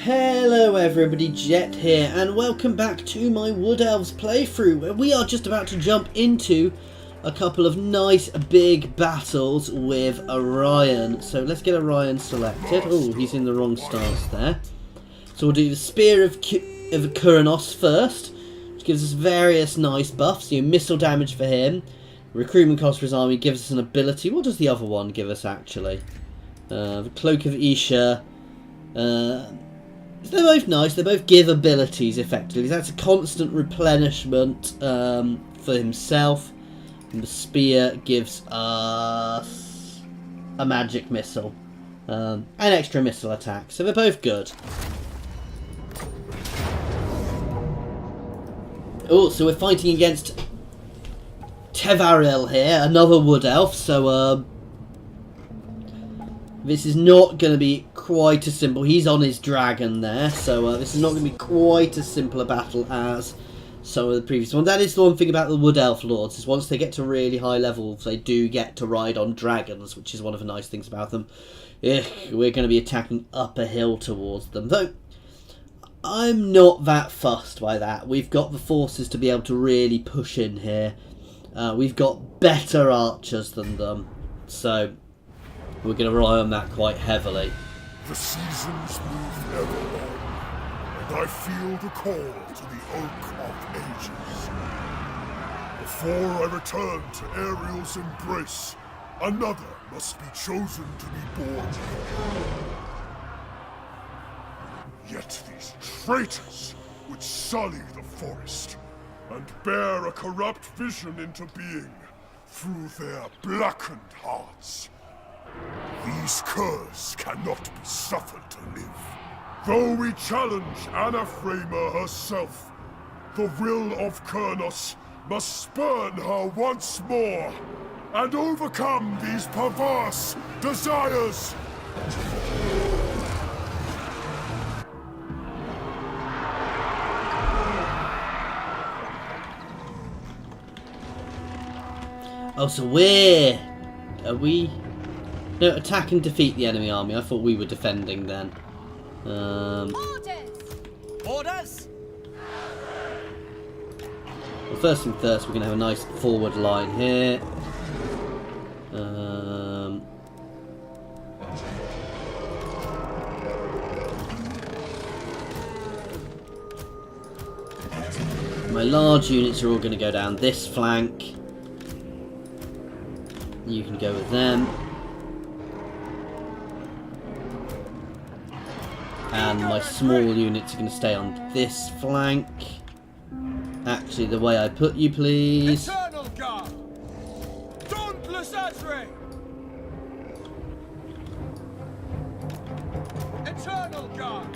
Hello everybody, Jet here, and welcome back to my Wood Elves playthrough, where we are just about to jump into a couple of nice big battles with Orion. So let's get Orion selected. Oh, he's in the wrong stance there. So we'll do the Spear of Kurnous first, which gives us various nice buffs. Missile damage for him, recruitment cost for his army, gives us an ability. What does the other one give us actually? The Cloak of Isha. They're both nice, they both give abilities effectively. That's a constant replenishment for himself. And the spear gives us a magic missile. An extra missile attack. So they're both good. Oh, so we're fighting against Tevaril here, another wood elf. So this is not going to be quite as simple. He's on his dragon there, so this is not going to be quite as simple a battle as some of the previous ones. That is the one thing about the Wood Elf Lords, is once they get to really high levels, they do get to ride on dragons, which is one of the nice things about them. We're going to be attacking up a hill towards them, though I'm not that fussed by that. We've got the forces to be able to really push in here. We've got better archers than them, so we're going to rely on that quite heavily. The seasons move ever on, and I feel the call to the Oak of Ages. Before I return to Ariel's embrace, another must be chosen to be born. Yet these traitors would sully the forest and bear a corrupt vision into being through their blackened hearts. These curs cannot be suffered to live. Though we challenge Anaframa herself, the will of Kurnous must spurn her once more and overcome these perverse desires. Oh, so are we? No, attack and defeat the enemy army. I thought we were defending then. Orders! Orders! Well, first thing first, we're going to have a nice forward line here. My large units are all going to go down this flank. You can go with them. And my small units are going to stay on this flank. Actually, the way I put you, please. Eternal Guard! Dauntless Azrael! Eternal Guard!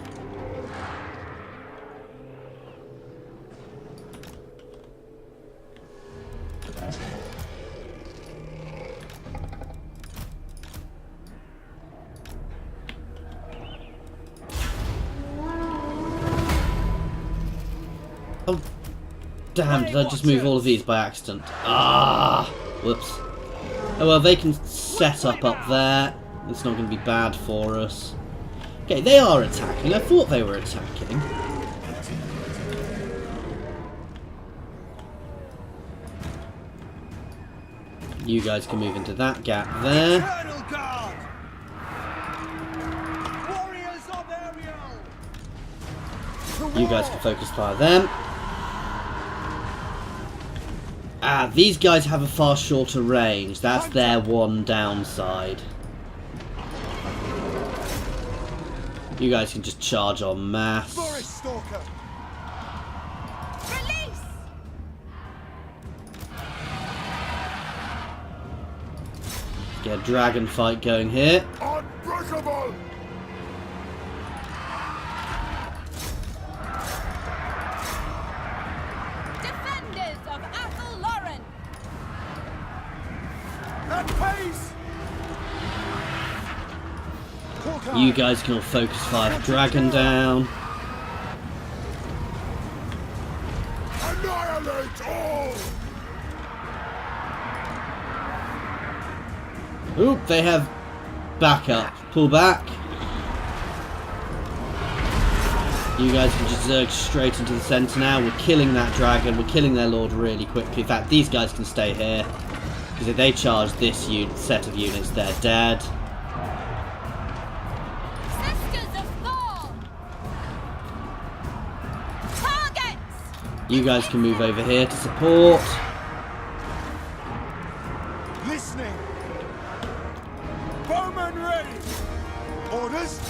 Oh, damn, did I just move all of these by accident? Ah, whoops. Oh well, they can set up there. It's not going to be bad for us. Okay, they are attacking. I thought they were attacking. You guys can move into that gap there. Eternal Guard! Warriors of Ariel! You guys can focus fire them. Ah, these guys have a far shorter range. That's their one downside. You guys can just charge en masse. Forest Stalker! Release! Get a dragon fight going here. Unbreakable! You guys can all focus fire the dragon down. Annihilate all! Oop, they have backup. Pull back. You guys can just zerg straight into the centre now. We're killing that dragon. We're killing their lord really quickly. In fact, these guys can stay here. Because if they charge this set of units, they're dead. Sisters of Thor! Targets! You guys can move over here to support. Listening. Bowman ready. Orders.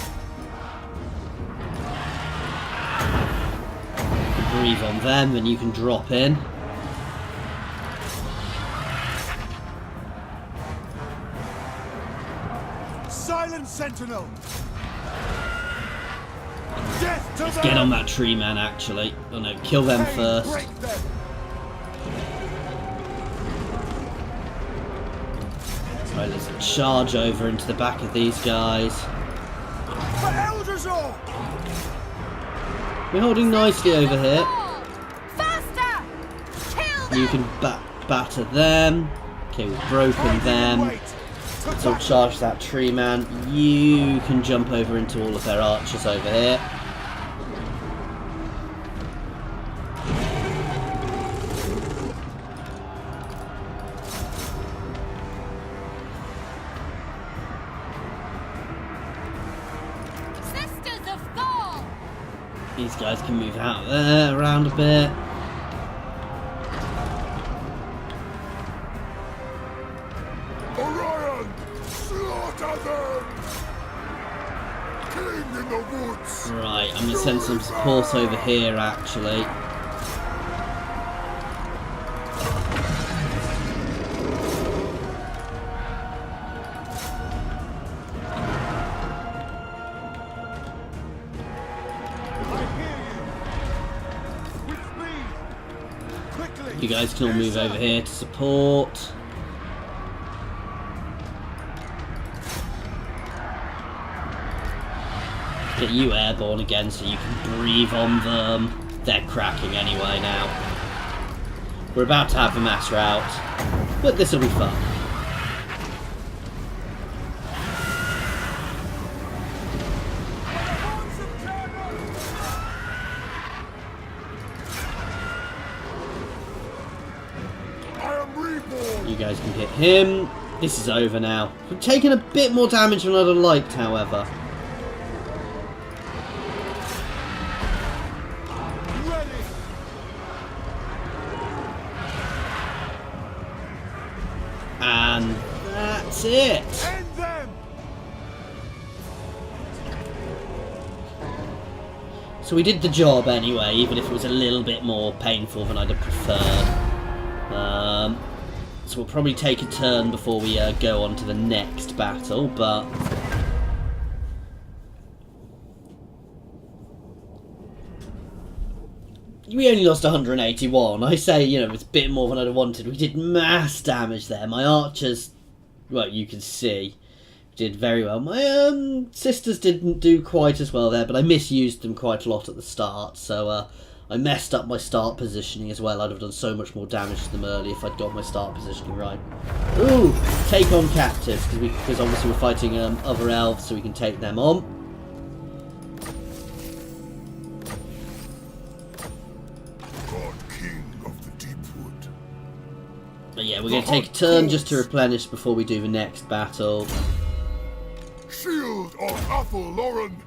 Breathe on them, then you can drop in. Silent sentinel. Death to them. Get on that tree man, actually. Oh no, kill them Pain, first. break them. Right, let's charge over into the back of these guys. For Elderzor. We're holding nicely over here. Faster! Kill them! You can batter them. Okay, we've broken them. So we'll charge that tree man. You can jump over into all of their archers over here. Sisters of Thor! These guys can move out there around a bit. Orion! Slaughter them! King in the woods! Right, I'm going to send some support over here actually. You guys can all move over here to support. Get you airborne again so you can breathe on them. They're cracking anyway now. We're about to have a mass rout, but this will be fun. You guys can hit him. This is over now. We've taken a bit more damage than I'd have liked, however. Ready. And that's it. End them. So we did the job anyway, even if it was a little bit more painful than I'd have preferred. So we'll probably take a turn before we go on to the next battle, but... we only lost 181. I say, you know, it's a bit more than I'd have wanted. We did mass damage there. My archers, well, you can see, did very well. My sisters didn't do quite as well there, but I misused them quite a lot at the start, so I messed up my start positioning as well. I'd have done so much more damage to them early if I'd got my start positioning right. Ooh, take on captives, because obviously we're fighting other elves, so we can take them on. God King of the Deepwood. But yeah, we're going to take a turn just to replenish before we do the next battle. Shield of Athel Lauren.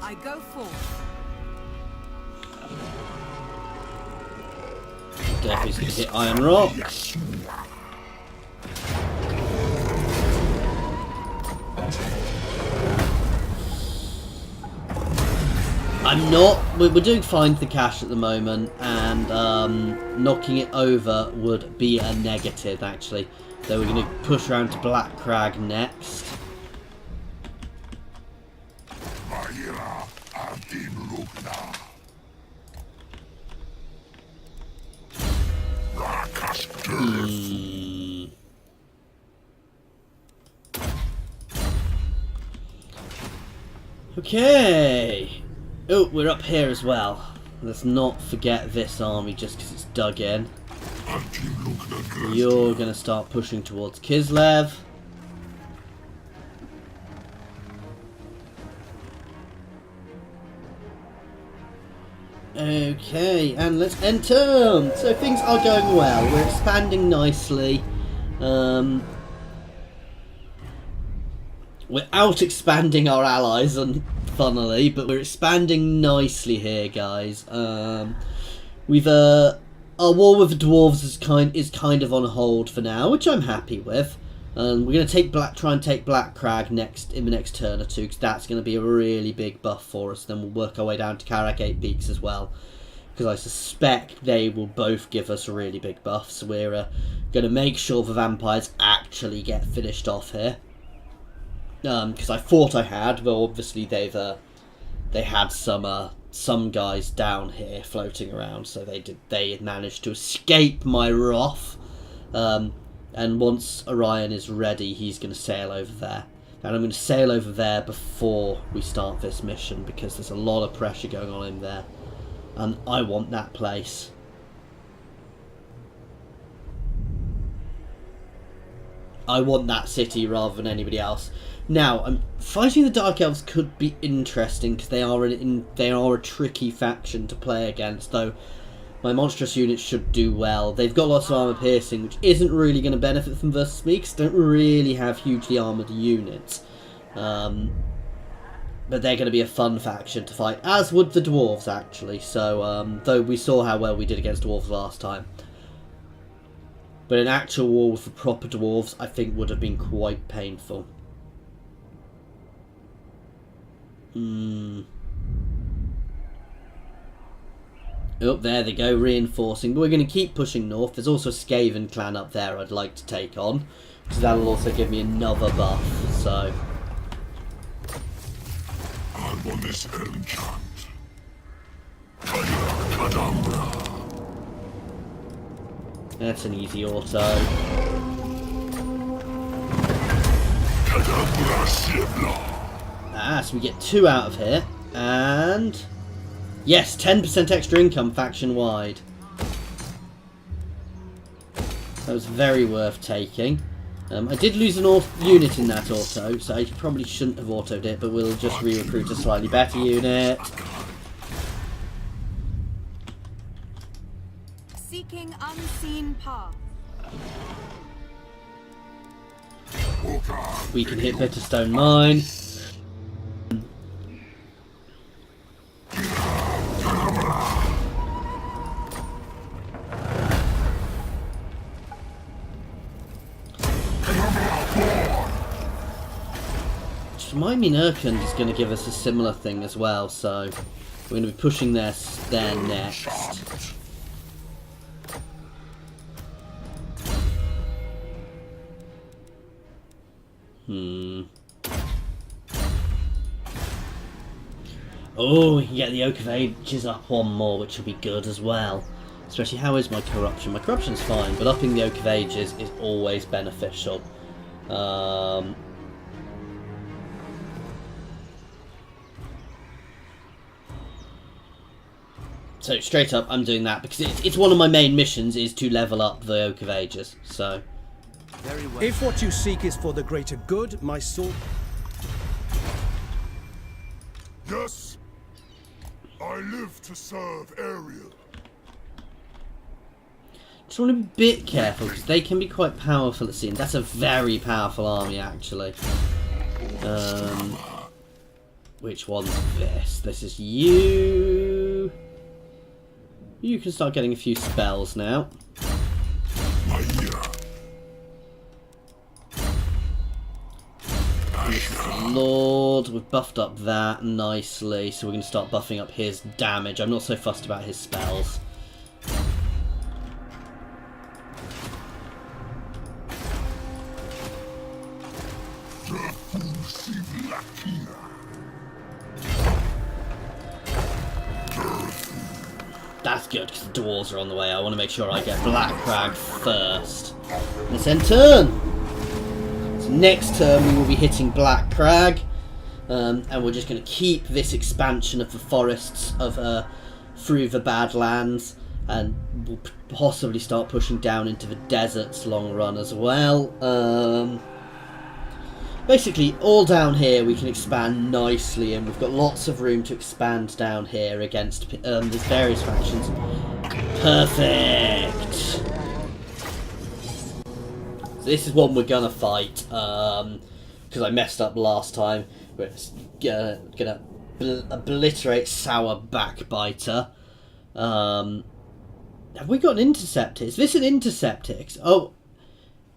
I go forth. Definitely going to hit Iron Rock. I'm not... We're doing fine for the cash at the moment, and knocking it over would be a negative, actually. So we're going to push around to Black Crag next. Okay. Oh, we're up here as well. Let's not forget this army just because it's dug in. You're going to start pushing towards Kislev. Okay, and let's enter. So things are going well. We're expanding nicely. We're out expanding our allies, and funnily, but we're expanding nicely here, guys. We've our war with the dwarves is kind of on hold for now, which I'm happy with. We're going to try and take Black Crag in the next turn or two, because that's going to be a really big buff for us. Then we'll work our way down to Karak 8 Peaks as well, because I suspect they will both give us really big buffs. We're going to make sure the vampires actually get finished off here, because I thought I had, but obviously they had some guys down here floating around, so they had managed to escape my wrath. And once Orion is ready, he's going to sail over there. And I'm going to sail over there before we start this mission, because there's a lot of pressure going on in there. And I want that place. I want that city rather than anybody else. Now, fighting the Dark Elves could be interesting, because they are a tricky faction to play against, though my monstrous units should do well. They've got lots of armor piercing, which isn't really going to benefit from versus me, because they don't really have hugely armoured units. But they're going to be a fun faction to fight, as would the dwarves, actually. So, though we saw how well we did against dwarves last time. But an actual war with the proper dwarves, I think, would have been quite painful. Oh, there they go, reinforcing. But we're going to keep pushing north. There's also a Skaven clan up there I'd like to take on, because that'll also give me another buff, so... I'm on this enchant. Kadambra. That's an easy auto. Kadambra Sibla. So we get 2 out of here, and... yes, 10% extra income faction-wide. That was very worth taking. I did lose an unit in that auto, so I probably shouldn't have autoed it, but we'll just re-recruit a slightly better unit. Seeking unseen path. We can hit Bitterstone Mine. Remind me, Nurkund is going to give us a similar thing as well, so we're going to be pushing there next. Oh, we can get the Oak of Ages up one more, which will be good as well. Especially, how is my corruption? My corruption's fine, but upping the Oak of Ages is always beneficial. So straight up, I'm doing that because it's one of my main missions is to level up the Oak of Ages. So, Very well. If what you seek is for the greater good, my sword. Yes, I live to serve Ariel. just want to be a bit careful because they can be quite powerful at sea. And that's a very powerful army, actually. Which one's this? This is you. You can start getting a few spells now. Lord, we've buffed up that nicely, so we're going to start buffing up his damage. I'm not so fussed about his spells. That's good, because the dwarves are on the way. I want to make sure I get Black Crag first. Let's end turn! So next turn we will be hitting Black Crag. And we're just going to keep this expansion of the forests of through the Badlands. and we'll possibly start pushing down into the deserts long run as well. Basically, all down here we can expand nicely, and we've got lots of room to expand down here against these various factions. Perfect! So this is one we're gonna fight, because I messed up last time. We're gonna obliterate Sour Backbiter. Have we got an interceptor? Is this an interceptor? Oh,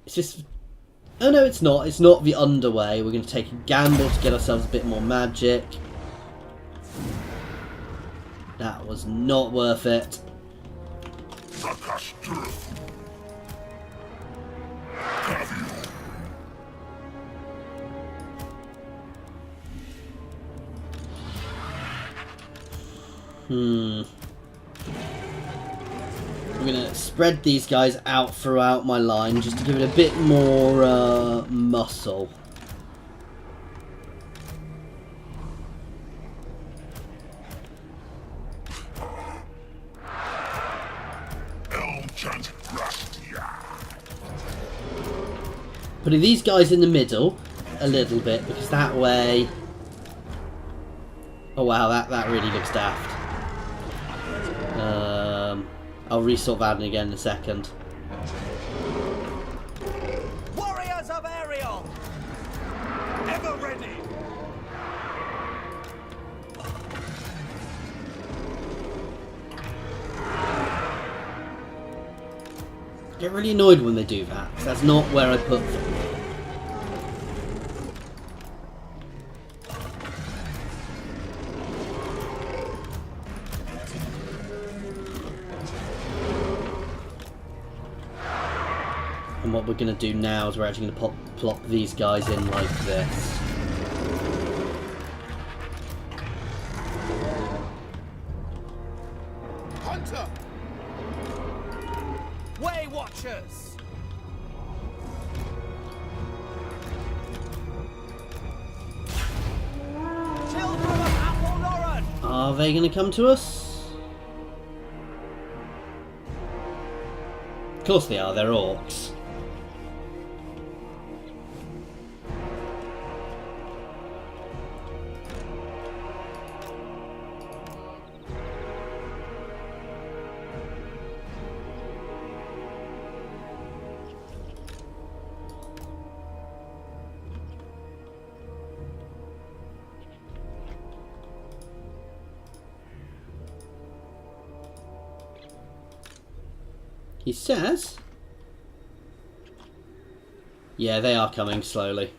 is this... Oh no, it's not. It's not the underway. We're going to take a gamble to get ourselves a bit more magic. That was not worth it. I'm going to spread these guys out throughout my line just to give it a bit more muscle. Putting these guys in the middle a little bit, because that way... Oh wow, that really looks daft. I'll resort that again in a second. Warriors of Ariel, ever ready. I get really annoyed when they do that, because that's not where I put them. And what we're going to do now is we're actually going to plop these guys in like this. Hunter! Way Watchers! Children of Apple Are they going to come to us? Of course they are, they're orcs. He says... Yeah, they are coming slowly.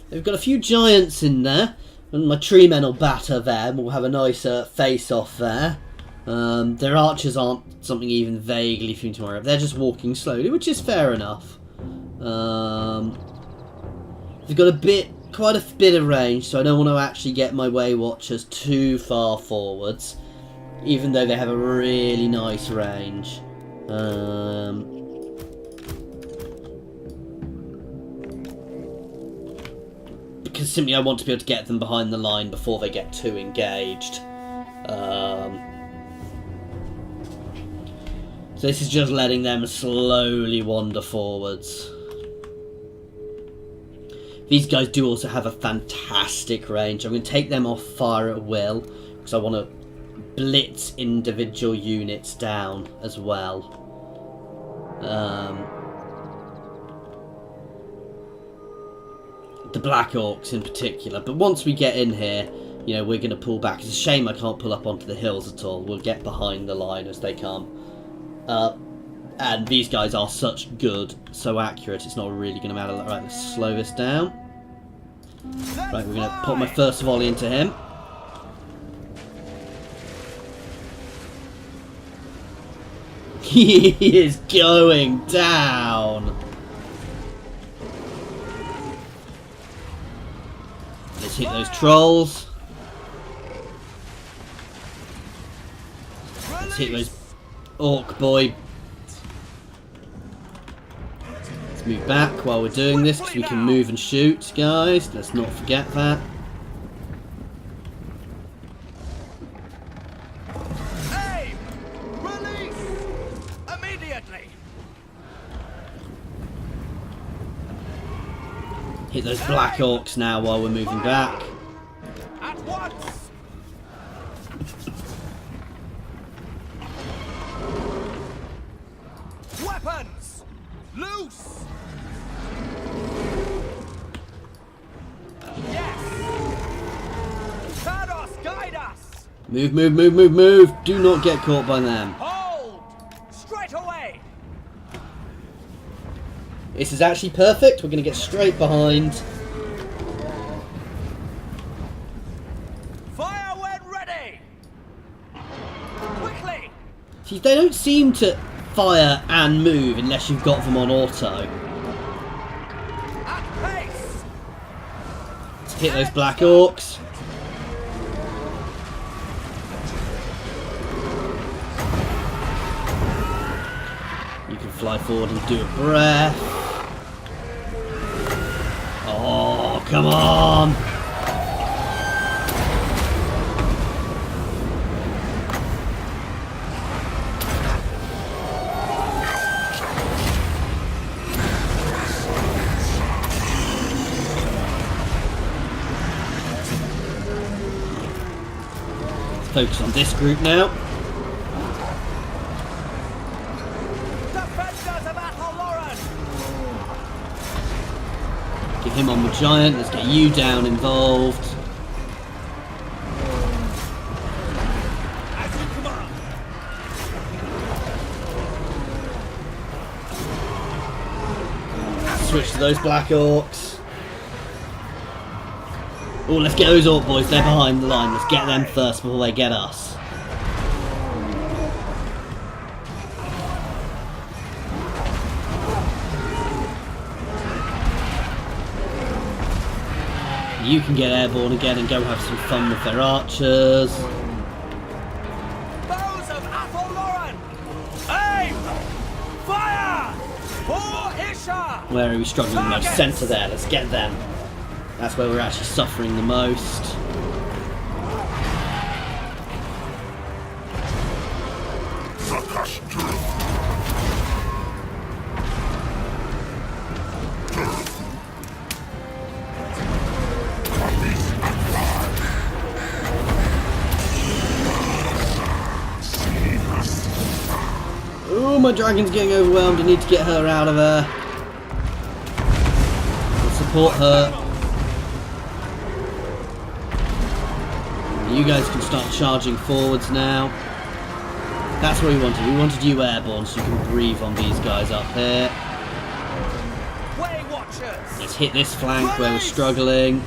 They've got a few giants in there, and my tree men will batter them. We'll have a nice face-off there. Their archers aren't something even vaguely for me to worry about. They're just walking slowly, which is fair enough. They've got quite a bit of range, so I don't want to actually get my Way Watchers too far forwards, even though they have a really nice range. Because simply I want to be able to get them behind the line before they get too engaged. So this is just letting them slowly wander forwards. These guys do also have a fantastic range. I'm going to take them off fire at will, because I want to blitz individual units down as well. The Black Orcs in particular, but once we get in here, you know, we're going to pull back. It's a shame I can't pull up onto the hills at all. We'll get behind the line as they come. And these guys are so accurate, it's not really going to matter. Right, let's slow this down. Right, we're going to put my first volley into him. He is going down. Let's hit those trolls. Let's hit those orc boy. Let's move back while we're doing this, because we can move and shoot, guys. Let's not forget that. Immediately. Hit those Black Orcs now while we're moving back. At once. Weapons. Loose. Yes. Kurnous, guide us. Move, move, move, move, move. Do not get caught by them. Hold. Straight away. This is actually perfect. We're going to get straight behind. Fire when ready. Quickly. See, they don't seem to fire and move unless you've got them on auto. At pace. Let's hit those Black Orcs. You can fly forward and do a breath. Oh, come on! Let's focus on this group now. Defenders of Overhaul. Get him on the giant. Let's get you down involved. As you command. Switch to those Black Orcs. Oh, let's get those Orc boys. They're behind the line. Let's get them first before they get us. You can get airborne again and go have some fun with their archers. Those of Overhaul. Aim. Fire. For Isha. Where are we struggling the most? Centre there. Let's get them. That's where we're actually suffering the most. Oh, my dragon's getting overwhelmed. I need to get her out of there. I'll support her. You guys can start charging forwards now. That's what we wanted. We wanted you airborne so you can breathe on these guys up here. Way Watchers. Let's hit this flank where we're struggling.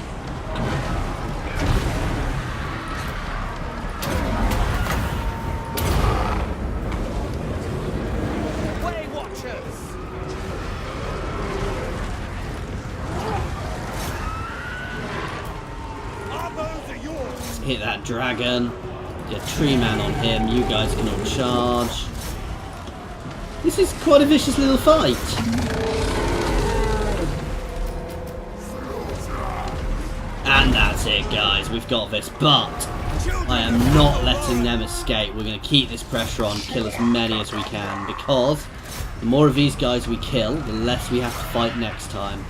Way Watchers. Our bows are yours. Hit that dragon. Get a tree man on him. You guys can all charge. This is quite a vicious little fight. And that's it, guys. We've got this. But I am not letting them escape. We're going to keep this pressure on, kill as many as we can, because the more of these guys we kill, the less we have to fight next time.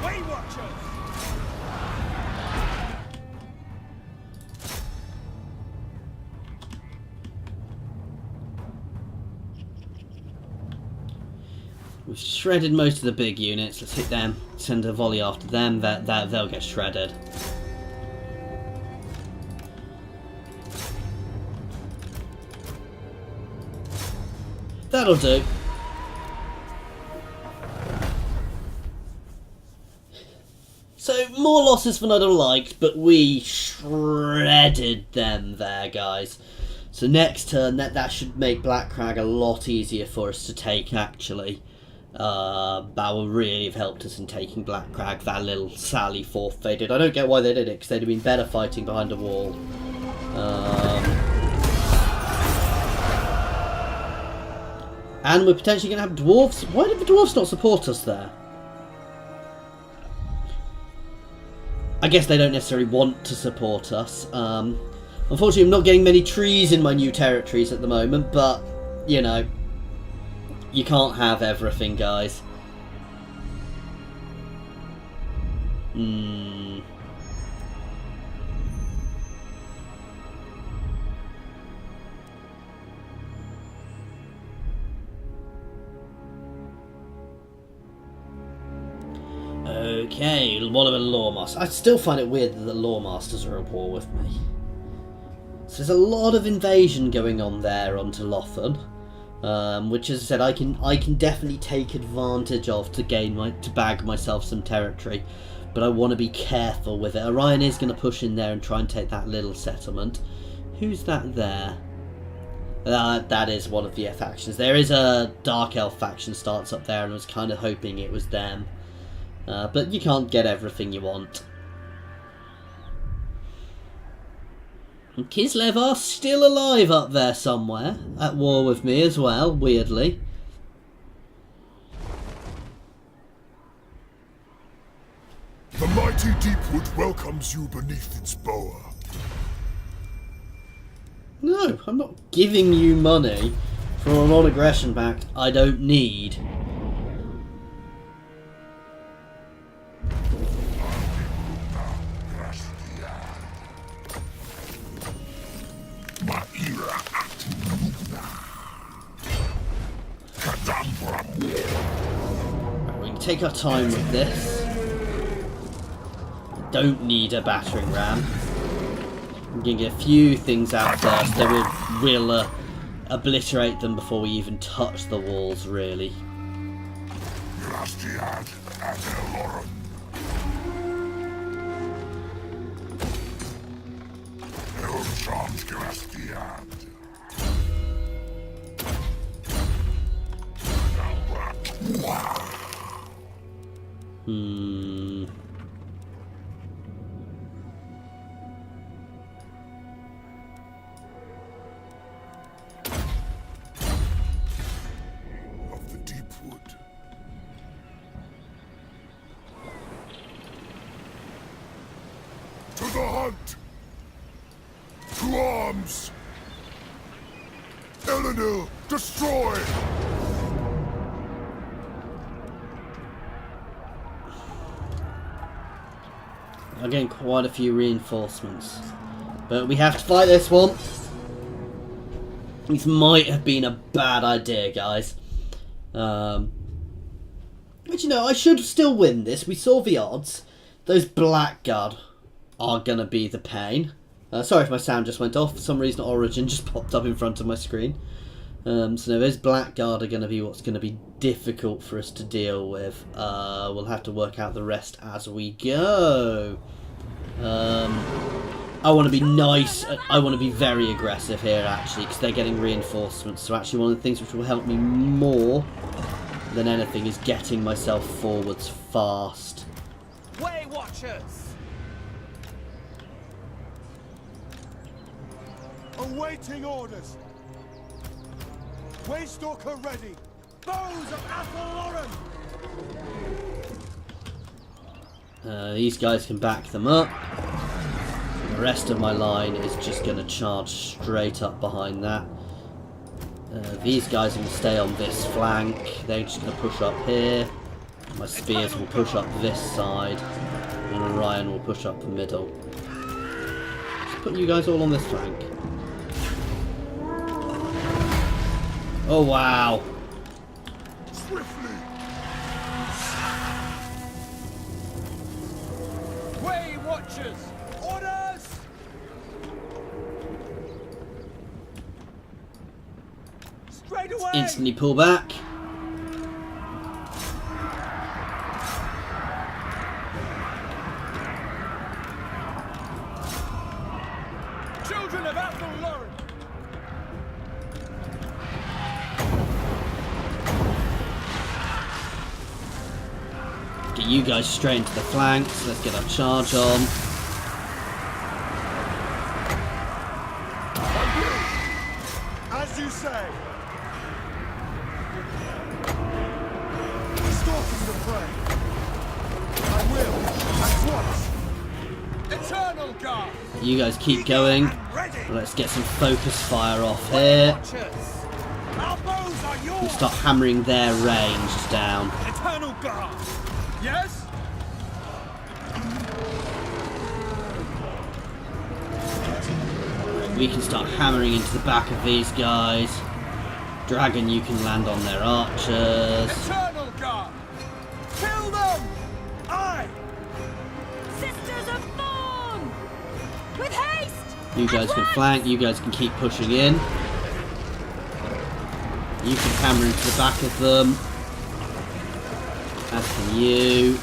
Way Watchers. We've shredded most of the big units. Let's hit them. Send a volley after them. They'll get shredded. That'll do. So, more losses than I'd have liked, but we shredded them there, guys. So next turn, that should make Black Crag a lot easier for us to take, actually. That will really have helped us in taking Black Crag. That little sally forth they did. I don't get why they did it, because they'd have been better fighting behind a wall. And we're potentially going to have dwarves. Why did the dwarves not support us there? I guess they don't necessarily want to support us. Unfortunately, I'm not getting many trees in my new territories at the moment, but, you know, you can't have everything, guys. Okay, what about Lawmaster? I still find it weird that the Lawmasters are at war with me. So there's a lot of invasion going on there onto Lothan, which, as I said, I can definitely take advantage of to bag myself some territory, but I want to be careful with it. Orion is going to push in there and try and take that little settlement. Who's that there? That is one of the factions. There is a Dark Elf faction starts up there, and I was kind of hoping it was them. But you can't get everything you want. And Kislev are still alive up there somewhere, at war with me as well, weirdly. The mighty Deepwood welcomes you beneath its bower. No, I'm not giving you money for a non-aggression pact I don't need. We can take our time with this. Don't need a battering ram. We can get a few things out first, then we'll obliterate them before we even touch the walls, really. Of the Deepwood. To the hunt! To arms! Elenil, destroy! I'm getting quite a few reinforcements, but we have to fight this one. This might have been a bad idea, guys. But you know, I should still win this. We saw the odds. Those Blackguard are going to be the pain. Sorry if my sound just went off. For some reason, Origin just popped up in front of my screen. So no, those Blackguard are going to be what's going to be difficult for us to deal with. We'll have to work out the rest as we go. I want to be nice. I want to be very aggressive here, actually, because they're getting reinforcements. So actually one of the things which will help me more than anything is getting myself forwards fast. Way Watchers! Awaiting orders! Waystalker ready! Bows of Athelloren! These guys can back them up. The rest of my line is just going to charge straight up behind that. These guys are going to stay on this flank. They're just going to push up here. My spears will push up this side. And Orion will push up the middle. Just put you guys all on this flank. Oh wow! Swiftly! Way Watchers! Orders! Straight away! Instantly pull back. Children of Athelloren! Get you guys straight into the flanks. Let's get our charge on. As you say! Stalking the prey! I will, at once! Eternal guard. You guys keep going. Let's get some focus fire off here. Watchers. Our bows are We yours. start hammering their range down. Eternal guard. Yes. We can start hammering into the back of these guys. Dragon, you can land on their archers. Eternal guard. Kill them. Aye. Sisters of Thorn! With haste! You guys can flank, you guys can keep pushing in. You can hammer into the back of them. As can you.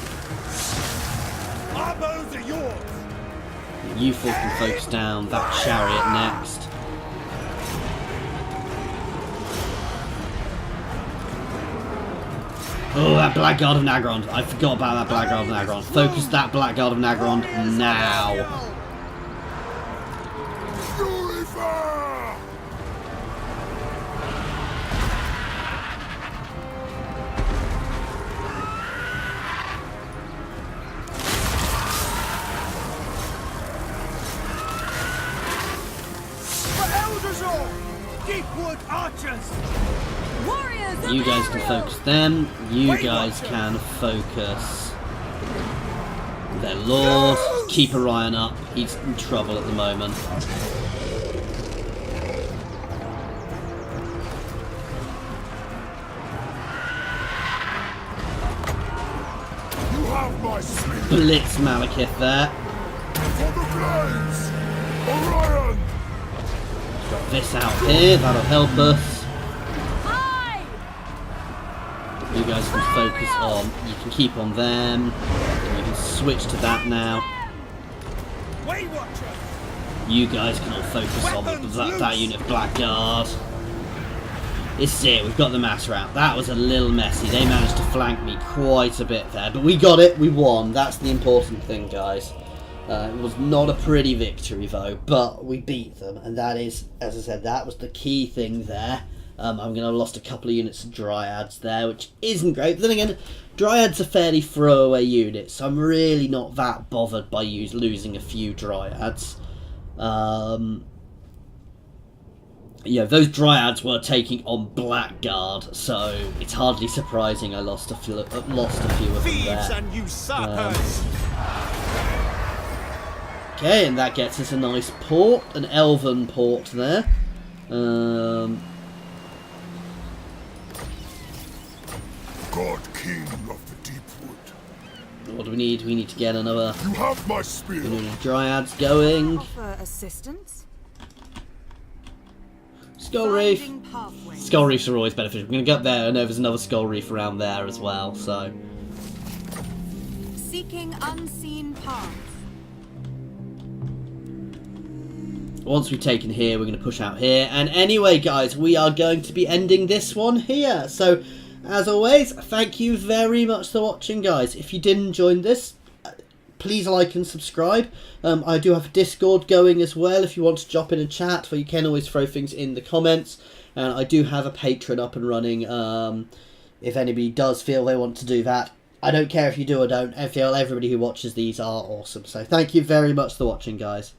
Our bows are yours. You four can focus down that chariot next. Oh, that Blackguard of Nagron. I forgot about that Blackguard of Nagron. Focus that Blackguard of Nagron now. Unifer! For Eldersor. Deepwood archers. Warriors of You guys can Ariel! focus them. You guys can focus their lord. Keep Orion up. He's in trouble at the moment. You have my spear Blitz Malekith there. for the blaze! Orion! Got this out here. That'll help us. Aye! You guys can focus on. You can keep on them. You can switch to that now. Way watcher. You guys can all focus on that unit of Blackguard. This is it, we've got the master out. That was a little messy. They managed to flank me quite a bit there. But we got it, we won. That's the important thing, guys. It was not a pretty victory, though. But we beat them. And that is, as I said, that was the key thing there. I'm going to have lost a couple of units of Dryads there, which isn't great. But then again, Dryads are fairly throwaway units. So I'm really not that bothered by losing a few Dryads. Yeah, those Dryads were taking on Blackguard, so it's hardly surprising I lost a few of them there. And usurpers. Okay, and that gets us a nice port, an elven port there. God King of the Deepwood. What do we need? We need to get another You have my spear. Dryads going. Offer assistance. Skull Reef. Finding pathway. Skull Reefs are always beneficial. We're going to go up there. I know there's another Skull Reef around there as well, so. Seeking unseen paths. Once we've taken here, we're going to push out here. And anyway, guys, we are going to be ending this one here. So, as always, thank you very much for watching, guys. If you did enjoy this, please like and subscribe. I do have a Discord going as well if you want to drop in a chat, where you can always throw things in the comments. And I do have a Patreon up and running if anybody does feel they want to do that. I don't care if you do or don't. I feel everybody who watches these are awesome. So thank you very much for watching, guys.